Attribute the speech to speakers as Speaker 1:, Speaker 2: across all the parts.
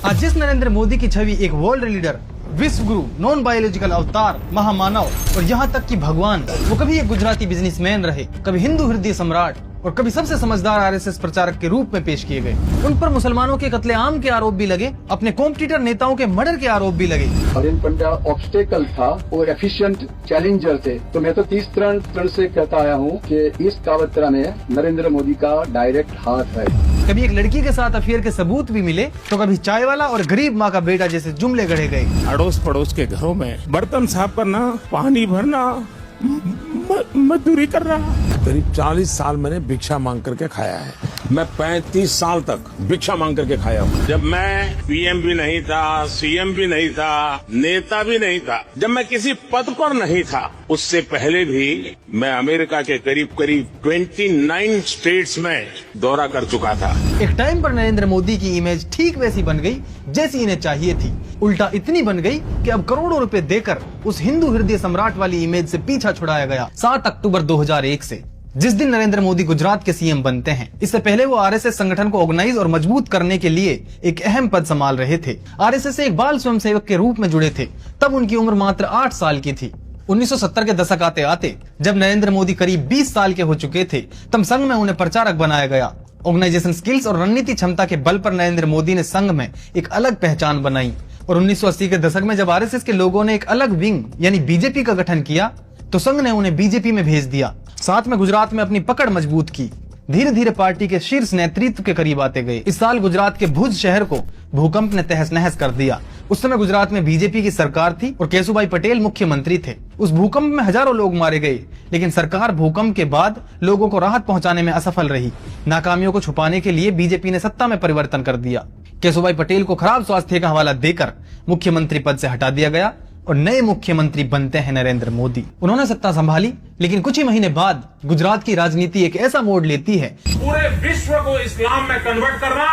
Speaker 1: आज जिस नरेंद्र मोदी की छवि एक वर्ल्ड लीडर, विश्व गुरु, नॉन बायोलॉजिकल अवतार, महामानव और यहाँ तक कि भगवान, वो कभी एक गुजराती बिजनेसमैन रहे, कभी हिंदू हृदय सम्राट और कभी सबसे समझदार आरएसएस प्रचारक के रूप में पेश किए गए। उन पर मुसलमानों के कत्लेआम के आरोप भी लगे, अपने कॉम्पिटिटर नेताओं के मर्डर के आरोप भी लगे।
Speaker 2: अरविंद पंड्या ऑब्स्टेकल था और एफिशिएंट चैलेंजर थे। तो मैं तो 30 तरह से कहता आया हूँ कि इस कावतरा में नरेंद्र मोदी का डायरेक्ट हाथ है।
Speaker 1: कभी एक लड़की के साथ अफेयर के सबूत भी मिले, तो कभी चाय वाला और गरीब माँ का बेटा जैसे जुमले गढ़े गए।
Speaker 3: अड़ोस पड़ोस के घरों में बर्तन साफ करना, पानी भरना, मजदूरी करना।
Speaker 4: करीब 40 साल मैंने भिक्षा मांग करके खाया है। मैं 35 साल तक भिक्षा मांग करके खाया हूँ।
Speaker 3: जब मैं पीएम भी नहीं था, सीएम भी नहीं था, नेता भी नहीं था, जब मैं किसी पद पर नहीं था, उससे पहले भी मैं अमेरिका के करीब 29 स्टेट्स में दौरा कर चुका था।
Speaker 1: एक टाइम पर नरेंद्र मोदी की इमेज ठीक वैसी बन गई जैसी इन्हें चाहिए थी। उल्टा इतनी बन गई कि अब करोड़ों रुपए देकर उस हिंदू हृदय सम्राट वाली इमेज से पीछा छुड़ाया गया। 7 अक्टूबर 2001 से, जिस दिन नरेंद्र मोदी गुजरात के सीएम बनते हैं, इससे पहले वो आरएसएस संगठन को ऑर्गेनाइज और मजबूत करने के लिए एक अहम पद संभाल रहे थे। आरएसएस से एक बाल स्वयंसेवक के रूप में जुड़े थे। तब उनकी उम्र मात्र 8 साल की थी। 1970 के दशक आते आते जब नरेंद्र मोदी करीब 20 साल के हो चुके थे, तब संघ में उन्हें प्रचारक बनाया गया। ऑर्गेनाइजेशन स्किल्स और रणनीति क्षमता के बल पर नरेंद्र मोदी ने संघ में एक अलग पहचान बनाई। और 1980 के दशक में जब आरएसएस के लोगों ने एक अलग विंग यानी बीजेपी का गठन किया, तो संघ ने उन्हें बीजेपी में भेज दिया। साथ में गुजरात में अपनी पकड़ मजबूत की। धीरे धीरे पार्टी के शीर्ष नेतृत्व के करीब आते गए। इस साल गुजरात के भुज शहर को भूकंप ने तहस नहस कर दिया। उस समय गुजरात में बीजेपी की सरकार थी और केशुभाई पटेल मुख्यमंत्री थे। उस भूकंप में हजारों लोग मारे गए, लेकिन सरकार भूकंप के बाद लोगों को राहत पहुंचाने में असफल रही। नाकामियों को छुपाने के लिए बीजेपी ने सत्ता में परिवर्तन कर दिया। केशुभाई पटेल को खराब स्वास्थ्य का हवाला देकर मुख्यमंत्री पद से हटा दिया गया और नए मुख्यमंत्री बनते हैं नरेंद्र मोदी। उन्होंने सत्ता संभाली, लेकिन कुछ ही महीने बाद गुजरात की राजनीति एक ऐसा मोड़ लेती है।
Speaker 3: पूरे विश्व को इस्लाम में कन्वर्ट करना,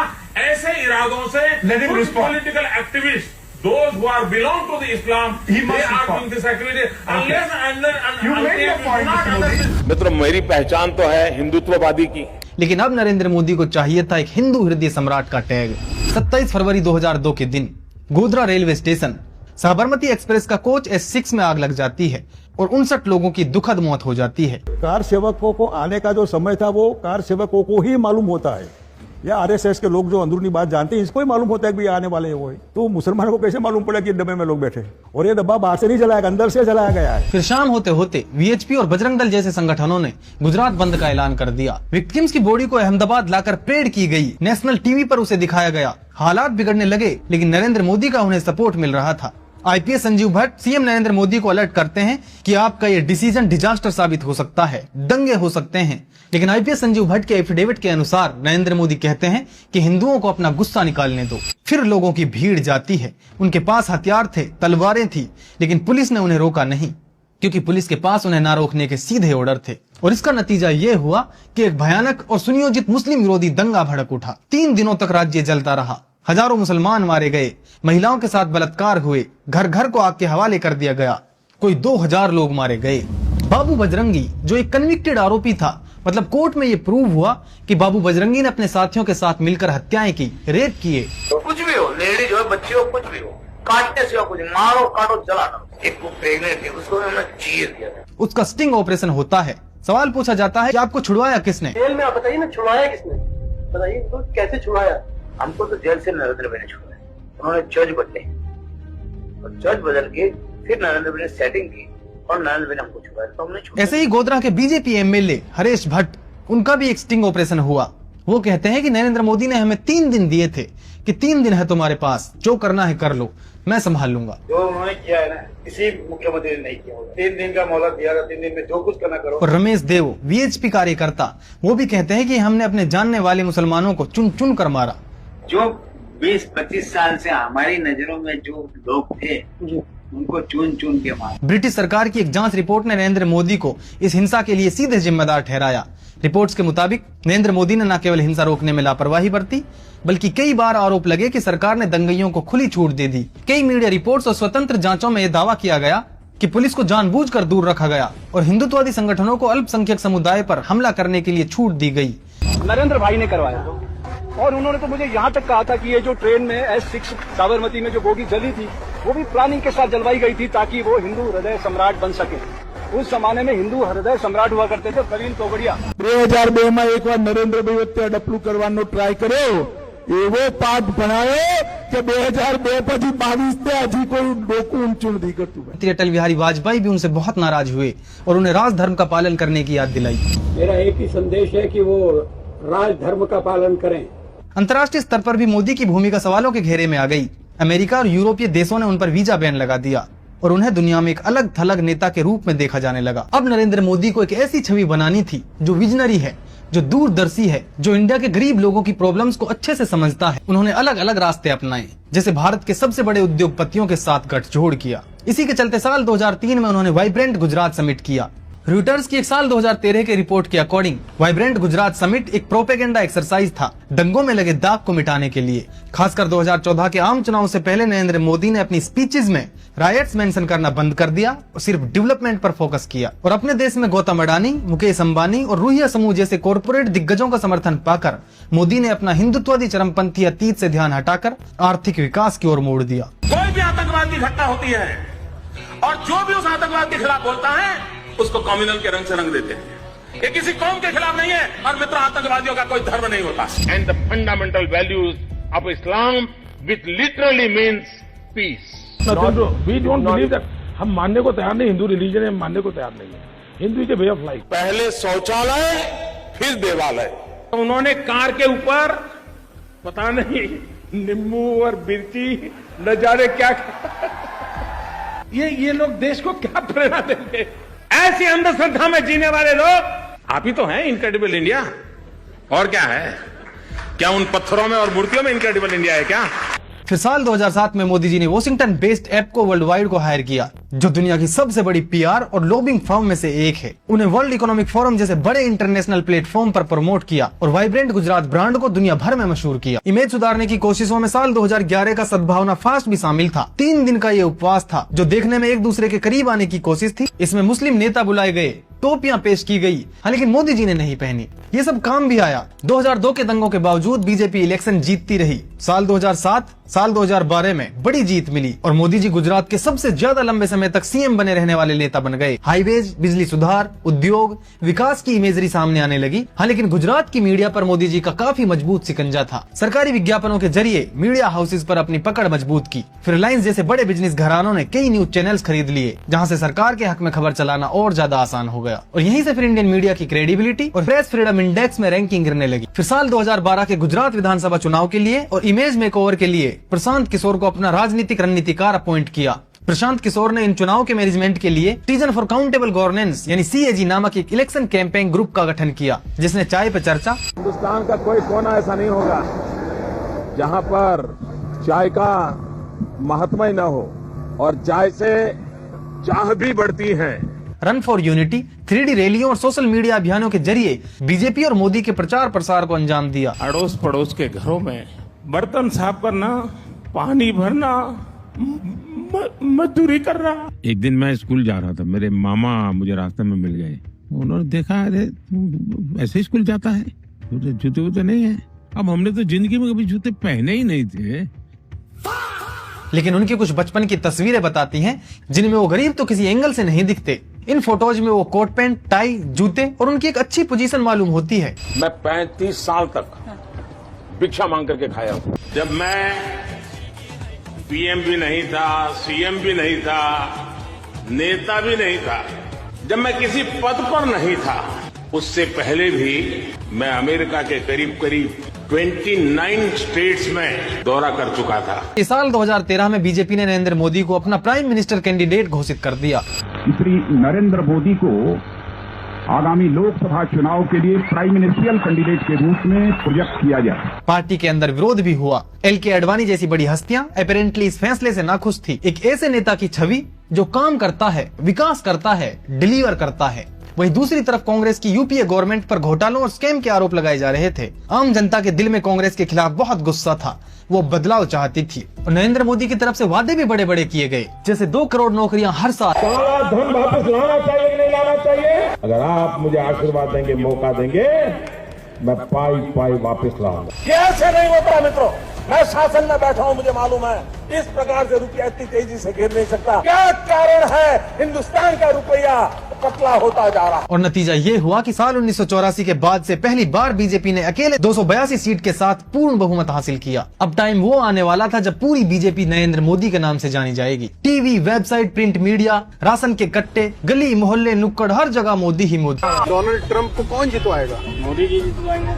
Speaker 3: ऐसे इरादों से political activist, those who are belong to the Islam, they are doing this activity.
Speaker 4: मित्रों, मेरी पहचान तो है हिंदुत्ववादी की,
Speaker 1: लेकिन अब नरेंद्र मोदी को चाहिए था एक हिंदू हृदय सम्राट का टैग। 27 फरवरी 2002 के दिन Godhra railway station Sabarmati express का कोच S6 में आग लग जाती है और 59 लोगों की दुखद मौत हो जाती है।
Speaker 5: कार सेवकों को आने का जो समय था वो कार सेवकों को ही मालूम होता है, या आरएसएस के लोग जो अंदरूनी बात जानते हैं इसको ही मालूम होता है कि आने वाले हैं वो है। तो मुसलमानों को कैसे मालूम पड़ा कि डब्बे में लोग बैठे? और ये डब्बा बाहर से नहीं जलाया, अंदर से जलाया गया है।
Speaker 1: फिर शाम होते होते वीएचपी और बजरंग दल जैसे संगठनों ने गुजरात बंद का ऐलान कर दिया। विक्टिम्स की बॉडी को अहमदाबाद लाकर परेड की गई। नेशनल टीवी पर उसे दिखाया गया। हालात बिगड़ने लगे, लेकिन नरेंद्र मोदी का उन्हें सपोर्ट मिल रहा था। आईपीएस संजीव भट्ट सीएम नरेंद्र मोदी को अलर्ट करते हैं कि आपका ये डिसीजन डिजास्टर साबित हो सकता है, दंगे हो सकते हैं। लेकिन आईपीएस संजीव भट्ट के एफिडेविट के अनुसार नरेंद्र मोदी कहते हैं कि हिंदुओं को अपना गुस्सा निकालने दो। फिर लोगों की भीड़ जाती है। उनके पास हथियार थे, तलवारें थी, लेकिन पुलिस ने उन्हें रोका नहीं, क्योंकि पुलिस के पास उन्हें ना रोकने के सीधे ऑर्डर थे। और इसका नतीजा ये हुआ कि एक भयानक और सुनियोजित मुस्लिम विरोधी दंगा भड़क उठा। 3 दिनों तक राज्य जलता रहा। हजारों मुसलमान मारे गए, महिलाओं के साथ बलात्कार हुए, घर घर को आग के हवाले कर दिया गया। कोई 2000 लोग मारे गए। बाबू बजरंगी जो एक कन्विक्टेड आरोपी था, मतलब कोर्ट में ये प्रूव हुआ कि बाबू बजरंगी ने अपने साथियों के साथ मिलकर हत्याएं की, रेप किए।
Speaker 6: तो कुछ भी हो, लेडीज हो, बच्चे हो, कुछ भी हो, काटने से हो, कुछ मारो, काटो, जलाना। एक को प्रेग्नेंट थी, उसको हमने चीर दिया था।
Speaker 1: उसका स्टिंग ऑपरेशन होता है। सवाल पूछा जाता है कि आपको छुड़वाया किसने?
Speaker 7: जेल में आप बताइए ना, छुड़वाया किसने? बताइए तो कैसे छुड़वाया?
Speaker 6: हमको तो जेल से नरेंद्र भाई ने छुड़ाया। उन्होंने जज बदले और जज बदल के फिर नरेंद्र भाई ने सेटिंग की और नरेंद्र भाई ने हमको छुड़ाया, तो हमने छुड़ाया।
Speaker 1: ऐसे ही गोधरा के बीजेपी एमएलए हरेश भट्ट, उनका भी एक स्टिंग ऑपरेशन हुआ। वो कहते हैं कि नरेंद्र मोदी ने हमें 3 दिन दिए थे कि 3 दिन है तुम्हारे पास, जो करना है कर लो, मैं संभाल लूंगा।
Speaker 7: जो उन्होंने किया है ना, किसी मुख्यमंत्री ने नहीं किया होगा। 3 दिन का मोहलत दिया था, 3 दिन में जो कुछ करना करो।
Speaker 1: और रमेश देव वीएचपी कार्यकर्ता, वो भी कहते हैं कि हमने अपने जानने वाले मुसलमानों को चुन चुन कर मारा।
Speaker 6: जो 20-25 साल से हमारी नजरों में जो लोग थे उनको चुन चुन के मारा।
Speaker 1: ब्रिटिश सरकार की एक जांच रिपोर्ट ने नरेंद्र मोदी को इस हिंसा के लिए सीधे जिम्मेदार ठहराया। रिपोर्ट्स के मुताबिक नरेंद्र मोदी ने न केवल हिंसा रोकने में लापरवाही बरती, बल्कि कई बार आरोप लगे कि सरकार ने दंगइयों को खुली छूट दे दी। कई मीडिया रिपोर्ट्स और स्वतंत्र जांचों में यह दावा किया गया कि पुलिस को जानबूझकर दूर रखा गया और हिंदुत्ववादी संगठनों को अल्पसंख्यक समुदाय पर हमला करने के लिए छूट दी गई।
Speaker 7: नरेंद्र भाई ने करवाया, और उन्होंने तो मुझे यहाँ तक कहा था कि ये जो ट्रेन में S6 साबरमती में जो बोगी जली थी वो भी प्लानिंग के साथ जलवाई गई थी ताकि वो हिंदू हृदय सम्राट बन सके। उस जमाने में हिंदू हृदय सम्राट हुआ करते थे प्रवीण तोगड़िया।
Speaker 5: 2002 में एक बार नरेंद्रभाई वच्चे अडपलू करવાનો ट्राय કર્યો એવો પાઠ ભણાયો કે 2002 પછી 22 તે હજી કોઈ ડોકું ઊંચું નથી કરતું।
Speaker 1: अटल बिहारी वाजपेयी भी उनसे बहुत नाराज हुए और उन्हें राजधर्म का पालन करने की याद दिलाई।
Speaker 8: मेरा एक ही संदेश है कि वो राजधर्म का पालन करें।
Speaker 1: अंतर्राष्ट्रीय स्तर पर भी मोदी की भूमिका सवालों के घेरे में आ गई। अमेरिका और यूरोपीय देशों ने उन पर वीजा बैन लगा दिया और उन्हें दुनिया में एक अलग थलग नेता के रूप में देखा जाने लगा। अब नरेंद्र मोदी को एक ऐसी छवि बनानी थी जो विजनरी है, जो दूरदर्शी है, जो इंडिया के गरीब लोगों की प्रॉब्लम्स को अच्छे से समझता है। उन्होंने अलग अलग रास्ते अपनाए, जैसे भारत के सबसे बड़े उद्योगपतियों के साथ गठजोड़ किया। इसी के चलते साल 2003 में उन्होंने वाइब्रेंट गुजरात समिट किया। रॉयटर्स की एक साल 2013 के रिपोर्ट के अकॉर्डिंग वाइब्रेंट गुजरात समिट एक प्रोपेगेंडा एक्सरसाइज था दंगों में लगे दाग को मिटाने के लिए। खासकर 2014 के आम चुनाव से पहले नरेंद्र मोदी ने अपनी स्पीचेस में रायट्स मेंशन करना बंद कर दिया और सिर्फ डेवलपमेंट पर फोकस किया। और अपने देश में गौतम अडानी, मुकेश अंबानी और रुहिया समूह जैसे कॉर्पोरेट दिग्गजों का समर्थन पाकर मोदी ने अपना हिंदुत्ववादी चरमपंथी अतीत से ध्यान हटाकर आर्थिक विकास की ओर मोड़ दिया।
Speaker 3: कोई भी आतंकवाद की घटना होती है और जो भी उस आतंकवाद के खिलाफ बोलता है उसको कम्युनल के रंग से रंग देते हैं। ये किसी कौम के खिलाफ नहीं है और मित्र आतंकवादियों का कोई धर्म नहीं होता। And the fundamental values of Islam which literally means peace.
Speaker 4: We don't believe that. हम मानने को तैयार नहीं, हिंदू रिलीजन है, मानने को तैयार नहीं है। Hindu is a way of life.
Speaker 3: पहले शौचालय फिर देवालय। उन्होंने कार के ऊपर पता नहीं नींबू और मिर्ची न जाने क्या ये लोग देश को क्या प्रेरणा देंगे? ऐसी अंधश्रद्धा में जीने वाले लोग आप ही तो हैं इनक्रेडिबल इंडिया। और क्या है? क्या उन पत्थरों में और मूर्तियों में इनक्रेडिबल इंडिया है क्या?
Speaker 1: फिर साल 2007 में मोदी जी ने Washington based APCO Worldwide को हायर किया, जो दुनिया की सबसे बड़ी पीआर और लॉबिंग फर्म में से एक है। उन्हें वर्ल्ड इकोनॉमिक फोरम जैसे बड़े इंटरनेशनल प्लेटफॉर्म पर प्रमोट किया और वाइब्रेंट गुजरात ब्रांड को दुनिया भर में मशहूर किया। इमेज सुधारने की कोशिशों में साल 2011 का सद्भावना फास्ट भी शामिल था। 3 दिन का ये उपवास था जो देखने में एक दूसरे के करीब आने की कोशिश थी। इसमें मुस्लिम नेता बुलाए गए, टोपियां पेश की गई, हाँ लेकिन मोदी जी ने नहीं पहनी। ये सब काम भी आया। 2002 के दंगों के बावजूद बीजेपी इलेक्शन जीतती रही। साल 2007, साल 2012 में बड़ी जीत मिली और मोदी जी गुजरात के सबसे ज्यादा लंबे समय तक सीएम बने रहने वाले नेता बन गए। हाईवेज, बिजली सुधार, उद्योग, विकास की इमेजरी सामने आने लगी। हाँ लेकिन गुजरात की मीडिया पर मोदी जी का काफी मजबूत सिकंजा था। सरकारी विज्ञापनों के जरिए मीडिया हाउसेज पर अपनी पकड़ मजबूत की। फिर रिलायंस जैसे बड़े बिजनेस घरानों ने कई न्यूज चैनल्स खरीद लिए, जहाँ से सरकार के हक में खबर चलाना और ज्यादा आसान हो गया। और यहीं से फिर इंडियन मीडिया की क्रेडिबिलिटी और प्रेस फ्रीडम इंडेक्स में रैंकिंग गिरने लगी। फिर साल 2012 के गुजरात विधानसभा चुनाव के लिए और इमेज मेकओवर के लिए प्रशांत किशोर को अपना राजनीतिक रणनीतिकार अपॉइंट किया। प्रशांत किशोर ने इन चुनाव के मैनेजमेंट के लिए सीजन फॉर काउंटेबल गवर्नेंस यानी CAG नामक एक इलेक्शन कैंपेन ग्रुप का गठन किया, जिसने चाय पे चर्चा।
Speaker 4: हिंदुस्तान का कोई कोना ऐसा नहीं होगा जहां पर चाय का महत्व ही न हो और चाय से चाह भी बढ़ती है।
Speaker 1: रन फॉर यूनिटी, 3D रैलियों और सोशल मीडिया अभियानों के जरिए बीजेपी और मोदी के प्रचार प्रसार को अंजाम दिया।
Speaker 4: अड़ोस पड़ोस के घरों में बर्तन साफ करना, पानी भरना, मजदूरी करना। एक दिन मैं स्कूल जा रहा था, मेरे मामा मुझे रास्ते में मिल गए। उन्होंने देखा, अरे ऐसे स्कूल जाता है, जूते वूते नहीं है। अब हमने तो जिंदगी में कभी जूते पहने ही नहीं थे।
Speaker 1: लेकिन उनकी कुछ बचपन की तस्वीरें बताती हैं जिनमें वो गरीब तो किसी एंगल से नहीं दिखते। इन फोटोज में वो कोट पैंट, टाई, जूते और उनकी एक अच्छी पोजीशन मालूम होती है।
Speaker 4: मैं 35 साल तक भिक्षा मांग करके खाया हूँ।
Speaker 3: जब मैं PM भी नहीं था, CM भी नहीं था, नेता भी नहीं था, जब मैं किसी पद पर नहीं था, उससे पहले भी मैं अमेरिका के करीब करीब 29 स्टेट्स में दौरा कर चुका था।
Speaker 1: इस साल 2013 में बीजेपी ने नरेंद्र मोदी को अपना प्राइम मिनिस्टर कैंडिडेट घोषित कर दिया।
Speaker 9: श्री नरेंद्र मोदी को आगामी लोकसभा चुनाव के लिए प्राइम मिनिस्ट्रियल कैंडिडेट के रूप में प्रोजेक्ट किया जाए।
Speaker 1: पार्टी के अंदर विरोध भी हुआ। LK आडवाणी जैसी बड़ी हस्तियां अपेरेंटली इस फैसले से नाखुश थी। एक ऐसे नेता की छवि जो काम करता है, विकास करता है, डिलीवर करता है। वहीं दूसरी तरफ कांग्रेस की UPA गवर्नमेंट पर घोटालों और स्कैम के आरोप लगाए जा रहे थे। आम जनता के दिल में कांग्रेस के खिलाफ बहुत गुस्सा था, वो बदलाव चाहती थी। और नरेंद्र मोदी की तरफ से वादे भी बड़े बड़े किए गए, जैसे 2 करोड़ नौकरियां हर साल।
Speaker 4: धन वापस लाना चाहिए कि नहीं लाना चाहिए? अगर आप मुझे आशीर्वाद देंगे, मौका देंगे,
Speaker 9: मैं पाई पाई वापस लाऊंगा।
Speaker 10: कैसे नहीं होता मित्रों, मैं शासन में बैठा हूं, मुझे मालूम है इस प्रकार से रुपया इतनी तेजी से गिर नहीं सकता। क्या कारण है हिंदुस्तान का रुपया पतला होता जा रहा है?
Speaker 1: और नतीजा ये हुआ कि साल 1984 के बाद से पहली बार बीजेपी ने अकेले 282 सीट के साथ पूर्ण बहुमत हासिल किया। अब टाइम वो आने वाला था जब पूरी बीजेपी नरेंद्र मोदी के नाम से जानी जाएगी। TV, website, print media, ration के कट्टे, गली मोहल्ले, नुक्कड़, हर जगह मोदी ही मोदी।
Speaker 7: डोनाल्ड ट्रंप को कौन जितवाएगा?
Speaker 6: मोदी जी जितवाएंगे।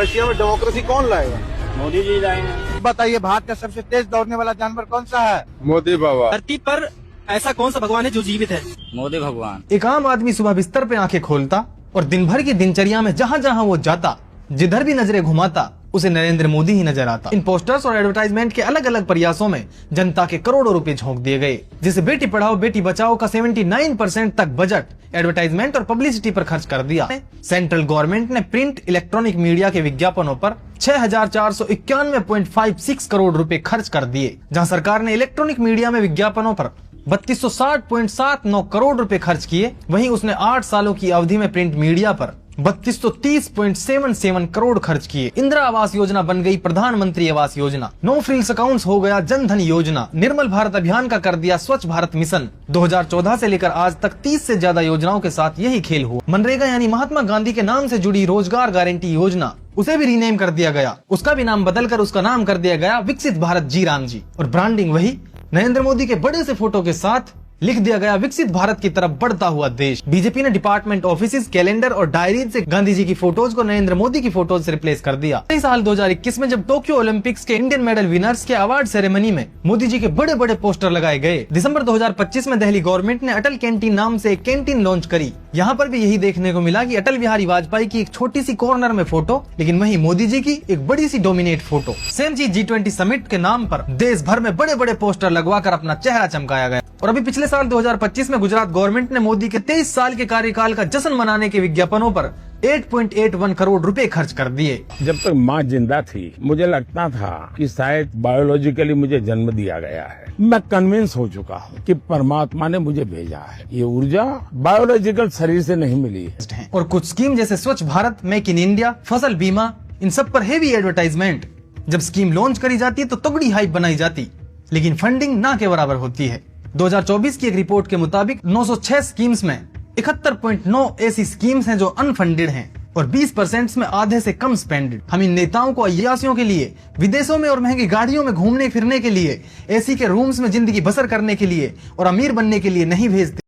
Speaker 7: रशिया में डेमोक्रेसी कौन लाएगा?
Speaker 6: मोदी जी लाएंगे।
Speaker 7: बताइए, भारत का सबसे तेज दौड़ने वाला जानवर कौन सा है?
Speaker 3: मोदी बाबा।
Speaker 11: धरती पर ऐसा कौन सा भगवान है जो जीवित है?
Speaker 6: मोदी भगवान।
Speaker 1: एक आम आदमी सुबह बिस्तर पे आंखें खोलता और दिन भर की दिनचर्या में जहां जहां वो जाता, जिधर भी नजरें घुमाता, उसे नरेंद्र मोदी ही नजर आता। इन पोस्टर्स और एडवर्टाइजमेंट के अलग अलग प्रयासों में जनता के करोड़ों रुपए झोंक दिए गए, जिसे बेटी पढ़ाओ बेटी बचाओ का 79% तक बजट एडवर्टाइजमेंट और पब्लिसिटी पर खर्च कर दिया। सेंट्रल गवर्नमेंट ने प्रिंट इलेक्ट्रॉनिक मीडिया के विज्ञापनों पर 6491.56 करोड़ रुपए खर्च कर दिए, जहां सरकार ने इलेक्ट्रॉनिक मीडिया में विज्ञापनों पर 3260.79 करोड़ रुपए खर्च किए। वहीं उसने 8 सालों की अवधि में प्रिंट मीडिया पर 3230.77 करोड़ खर्च किए। इंदिरा आवास योजना बन गई प्रधानमंत्री Awas Yojana, no frills accounts हो गया जन धन योजना, निर्मल भारत अभियान का कर दिया स्वच्छ भारत मिशन। 2014 से लेकर आज तक 30 से ज्यादा योजनाओं के साथ यही खेल हुआ। मनरेगा यानी महात्मा गांधी के नाम से जुड़ी रोजगार गारंटी योजना, उसे भी रीनेम कर दिया गया। उसका भी नाम बदलकर उसका नाम कर दिया गया विकसित भारत जी राम जी, और ब्रांडिंग वही नरेंद्र मोदी के बड़े से फोटो के साथ लिख दिया गया विकसित भारत की तरफ बढ़ता हुआ देश। बीजेपी ने डिपार्टमेंट ऑफिसेज, कैलेंडर और डायरीज से गांधी जी की फोटोज को नरेंद्र मोदी की फोटोज से रिप्लेस कर दिया। इस साल 2021 में जब टोक्यो ओलंपिक्स के इंडियन मेडल विनर्स के अवार्ड सेरेमनी में मोदी जी के बड़े बड़े पोस्टर लगाए गए। दिसंबर 2025 में दिल्ली गवर्नमेंट ने अटल कैंटीन नाम से एक कैंटीन लॉन्च करी। यहाँ पर भी यही देखने को मिला कि अटल बिहारी वाजपेयी की एक छोटी सी कॉर्नर में फोटो, लेकिन वहीं मोदी जी की एक बड़ी सी डोमिनेट फोटो। सेम चीज G20 समिट के नाम पर देश भर में बड़े बड़े पोस्टर लगवाकर अपना चेहरा चमकाया गया। और अभी पिछले साल 2025 में गुजरात गवर्नमेंट ने मोदी के 23 साल के कार्यकाल का जश्न मनाने के विज्ञापनों पर 8.81 करोड़ रुपए खर्च कर दिए।
Speaker 4: जब तक माँ जिंदा थी मुझे लगता था कि शायद बायोलॉजिकली मुझे जन्म दिया गया है। मैं कन्विंस हो चुका हूँ कि परमात्मा ने मुझे भेजा है। ये ऊर्जा बायोलॉजिकल शरीर से नहीं मिली है।
Speaker 1: और कुछ स्कीम जैसे स्वच्छ भारत, मेक इन इंडिया, फसल बीमा, इन सब पर हेवी एडवर्टाइजमेंट। जब स्कीम लॉन्च करी जाती है तो तगड़ी हाइप बनाई जाती, लेकिन फंडिंग ना के बराबर होती है। 2024 की एक रिपोर्ट के मुताबिक 906 स्कीम्स में 71.9 ऐसी स्कीम्स हैं जो अनफंडेड हैं और 20% में आधे से कम स्पेंडेड। हम इन नेताओं को अय्यासियों के लिए, विदेशों में और महंगी गाड़ियों में घूमने फिरने के लिए, एसी के रूम्स में जिंदगी बसर करने के लिए और अमीर बनने के लिए नहीं भेजते।